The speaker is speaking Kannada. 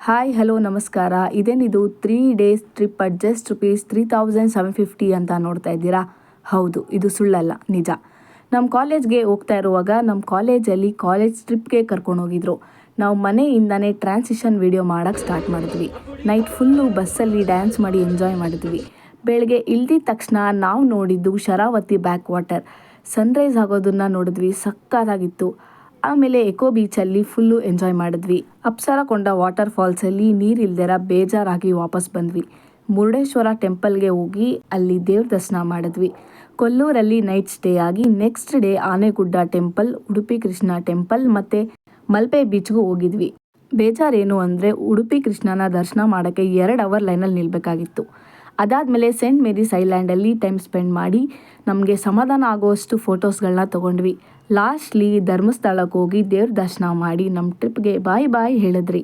ಹಾಯ್ ಹಲೋ ನಮಸ್ಕಾರ. ಇದೇನಿದು 3 ಡೇಸ್ ಟ್ರಿಪ್ ಅಟ್ ಜಸ್ಟ್ ₹3,750 ಅಂತ ನೋಡ್ತಾ ಇದ್ದೀರಾ? ಹೌದು, ಇದು ಸುಳ್ಳಲ್ಲ, ನಿಜ. ನಮ್ಮ ಕಾಲೇಜ್ಗೆ ಹೋಗ್ತಾ ಇರುವಾಗ ನಮ್ಮ ಕಾಲೇಜಲ್ಲಿ ಕಾಲೇಜ್ ಟ್ರಿಪ್ಗೆ ಕರ್ಕೊಂಡೋಗಿದ್ರು. ನಾವು ಮನೆಯಿಂದನೇ ಟ್ರಾನ್ಸಿಷನ್ ವಿಡಿಯೋ ಮಾಡೋಕ್ಕೆ ಸ್ಟಾರ್ಟ್ ಮಾಡಿದ್ವಿ. ನೈಟ್ ಫುಲ್ಲು ಬಸ್ಸಲ್ಲಿ ಡ್ಯಾನ್ಸ್ ಮಾಡಿ ಎಂಜಾಯ್ ಮಾಡಿದ್ವಿ. ಬೆಳಗ್ಗೆ ಇಳ್ದಿದ ತಕ್ಷಣ ನಾವು ನೋಡಿದ್ದು ಶರಾವತಿ ಬ್ಯಾಕ್ ವಾಟರ್. ಸನ್ರೈಸ್ ಆಗೋದನ್ನು ನೋಡಿದ್ವಿ, ಸಕ್ಕತ್ತಾಗಿತ್ತು. ಆಮೇಲೆ ಎಕೋ ಬೀಚಲ್ಲಿ ಫುಲ್ಲು ಎಂಜಾಯ್ ಮಾಡಿದ್ವಿ. ಅಪ್ಸರಕೊಂಡ ವಾಟರ್ ಫಾಲ್ಸಲ್ಲಿ ನೀರಿಲ್ದಿರ ಬೇಜಾರಾಗಿ ವಾಪಸ್ ಬಂದ್ವಿ. ಮುರುಡೇಶ್ವರ ಟೆಂಪಲ್ಗೆ ಹೋಗಿ ಅಲ್ಲಿ ದೇವ್ರ ದರ್ಶನ ಮಾಡಿದ್ವಿ. ಕೊಲ್ಲೂರಲ್ಲಿ ನೈಟ್ ಸ್ಟೇ ಆಗಿ next day Anegudde temple, Udupi Krishna temple ಮತ್ತು ಮಲ್ಪೆ ಬೀಚ್ಗೂ ಹೋಗಿದ್ವಿ. ಬೇಜಾರೇನು ಅಂದರೆ ಉಡುಪಿ ಕೃಷ್ಣನ ದರ್ಶನ ಮಾಡೋಕ್ಕೆ 2 ಅವರ್ ಲೈನಲ್ಲಿ ನಿಲ್ಲಬೇಕಾಗಿತ್ತು. ಅದಾದಮೇಲೆ ಸೇಂಟ್ ಮೇರೀಸ್ ಐಲ್ಯಾಂಡಲ್ಲಿ ಟೈಮ್ ಸ್ಪೆಂಡ್ ಮಾಡಿ ನಮಗೆ ಸಮಾಧಾನ ಆಗೋಷ್ಟು ಫೋಟೋಸ್ಗಳನ್ನ ತೊಗೊಂಡ್ವಿ. ಲಾಸ್ಟ್ಲಿ ಧರ್ಮಸ್ಥಳಕ್ಕೆ ಹೋಗಿ ದೇವ್ರ ದರ್ಶನ ಮಾಡಿ ನಮ್ಮ ಟ್ರಿಪ್ಗೆ ಬಾಯ್ ಬಾಯ್ ಹೇಳಿದ್ರಿ.